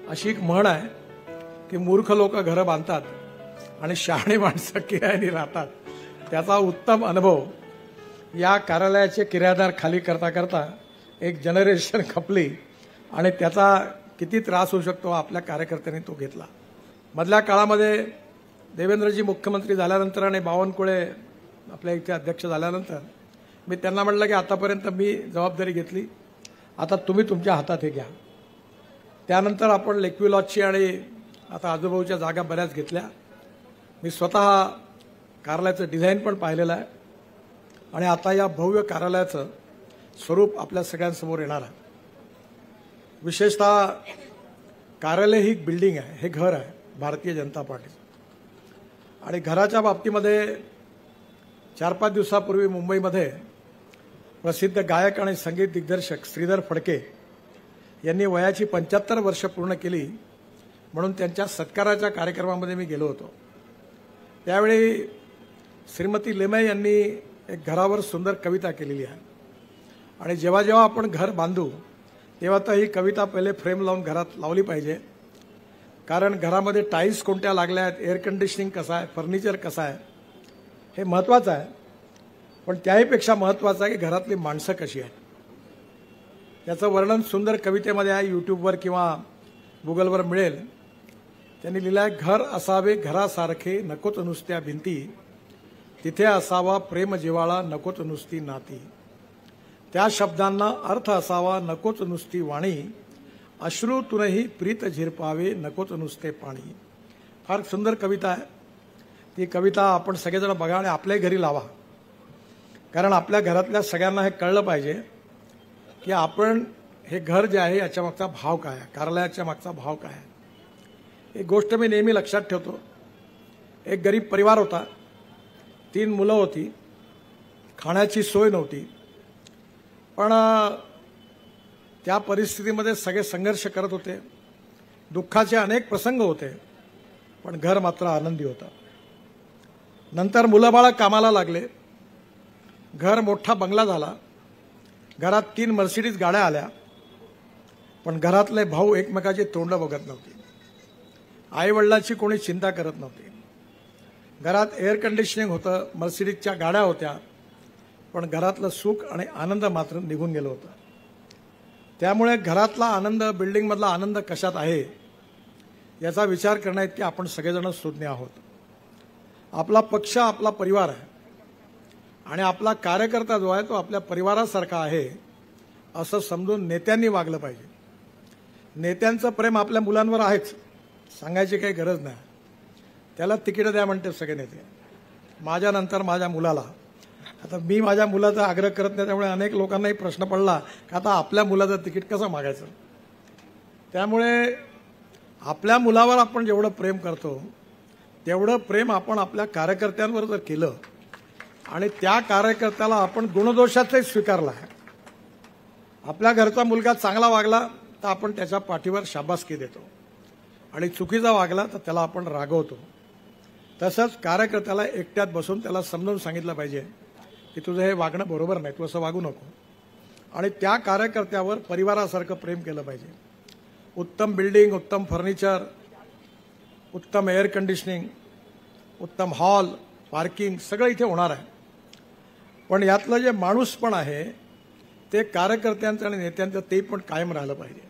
अशी एक म्हण आहे की मूर्ख लोक घरं बांधतात आणि शहाणी माणसं किरायाने राहतात. त्याचा उत्तम अनुभव या कार्यालयाचे किरायादार खाली करता करता एक जनरेशन खपली आणि त्याचा किती त्रास होऊ शकतो आपल्या कार्यकर्त्यांनी तो घेतला. मधल्या काळामध्ये देवेंद्रजी मुख्यमंत्री झाल्यानंतर आणि बावनकुळे आपल्या इथे अध्यक्ष झाल्यानंतर मी त्यांना म्हटलं की आतापर्यंत मी जबाबदारी घेतली, आता तुम्ही तुमच्या हातात हे घ्या. त्यानंतर आपण लेकव्यू लॉजची आणि आता आजूबाजूच्या जागा बऱ्याच घेतल्या. मी स्वतः कार्यालयाचं डिझाईन पण पाहिलेलं आहे आणि आता या भव्य कार्यालयाचं स्वरूप आपल्या सगळ्यांसमोर येणार आहे. विशेषतः कार्यालय ही बिल्डिंग आहे, हे घर आहे भारतीय जनता पार्टीचं. आणि घराच्या बाबतीमध्ये 4-5 दिवसापूर्वी मुंबईमध्ये प्रसिद्ध गायक आणि संगीत दिग्दर्शक श्रीधर फडके यांनी वयाची 75 वर्ष पूर्ण केली म्हणून त्यांच्या सत्काराच्या कार्यक्रमामध्ये मी गेलो होतो. त्यावेळी श्रीमती लेमय यांनी एक घरावर सुंदर कविता केलेली आहे आणि जेव्हा जेव्हा आपण घर बांधू तेव्हा तर ही कविता पहिले फ्रेम लावून घरात लावली पाहिजे. कारण घरामध्ये टाईल्स कोणत्या लागल्या आहेत, एअर कंडिशनिंग कसं आहे, फर्निचर कसं आहे हे महत्त्वाचं आहे. पण त्याहीपेक्षा महत्त्वाचं आहे की घरातली माणसं कशी आहेत. त्याचं वर्णन सुंदर कवितेमध्ये आहे, यूट्यूबवर किंवा गुगलवर मिळेल. त्यांनी लिहिलं आहे, घर असावे घरासारखे नकोच नुसत्या भिंती, तिथे असावा प्रेम जिव्हाळा नकोच नुसती नाती, त्या शब्दांना अर्थ असावा नकोच नुसती वाणी, अश्रूतूनही प्रीत झिरपावे नकोच नुसते पाणी. फार सुंदर कविता आहे. ती कविता आपण सगळेजण बघा आणि आपल्याही घरी लावा. कारण आपल्या घरातल्या सगळ्यांना हे कळलं पाहिजे की आपण हे घर जे आहे याच्या मागचा भाव काय आहे, कार्यालयाच्या मागचा भाव काय आहे. एक गोष्ट मी नेहमी लक्षात ठेवतो. एक गरीब परिवार होता, 3 मुलं होती, खाण्याची सोय नव्हती. पण त्या परिस्थितीमध्ये सगळे संघर्ष करत होते. दुःखाचे अनेक प्रसंग होते, पण घर मात्र आनंदी होतं. नंतर मुलं बाळं कामाला लागले, घर मोठा बंगला झाला, घरात 3 मर्सिडीज गाड्या आल्या. पण घरातले भाऊ एकमेकाची तोंड बघत नव्हती, आईवडिलाची कोणी चिंता करत नव्हती. घरात एअर कंडिशनिंग होतं, मर्सिडीजच्या गाड्या होत्या, पण घरातलं सुख आणि आनंद मात्र निघून गेलं होतं. त्यामुळे घरातला आनंद, बिल्डिंगमधला आनंद कशात आहे याचा विचार करण्याइतके आपण सगळेजण सुज्ञ आहोत. आपला पक्ष आपला परिवार आहे आणि आपला कार्यकर्ता जो आहे तो आपल्या परिवारासारखा आहे असं समजून नेत्यांनी वागलं पाहिजे. नेत्यांचं प्रेम आपल्या मुलांवर आहेच, सांगायची काही गरज नाही. त्याला तिकीट द्या म्हणते सगळे नेते, माझ्यानंतर माझ्या मुलाला. आता मी माझ्या मुलाचा आग्रह करत नाही, त्यामुळे अनेक लोकांनाही प्रश्न पडला की आता आपल्या मुलाचं तिकीट कसं मागायचं. त्यामुळे आपल्या मुलावर आपण जेवढं प्रेम करतो तेवढं प्रेम आपण आपल्या कार्यकर्त्यांवर जर केलं आणि त्या कार्यकर्त्याला आपण गुणदोषाचंही स्वीकारला आहे, आपल्या घरचा मुलगा चांगला वागला तर आपण त्याच्या पाठीवर शाबासकी देतो आणि चुकीचा वागला तर त्याला आपण रागवतो. तसंच कार्यकर्त्याला एकट्यात बसून त्याला समजावून सांगितलं पाहिजे की तुझं हे वागणं बरोबर नाही, तू असं वागू नको. आणि त्या कार्यकर्त्यावर परिवारासारखं प्रेम केलं पाहिजे. उत्तम बिल्डिंग, उत्तम फर्निचर, उत्तम एअर कंडिशनिंग, उत्तम हॉल, पार्किंग सगळं इथे होणार आहे. पण यातलं जे माणूस पण आहे ते कार्यकर्त्यांचं आणि नेत्यांचं ते पण कायम राहिलं पाहिजे.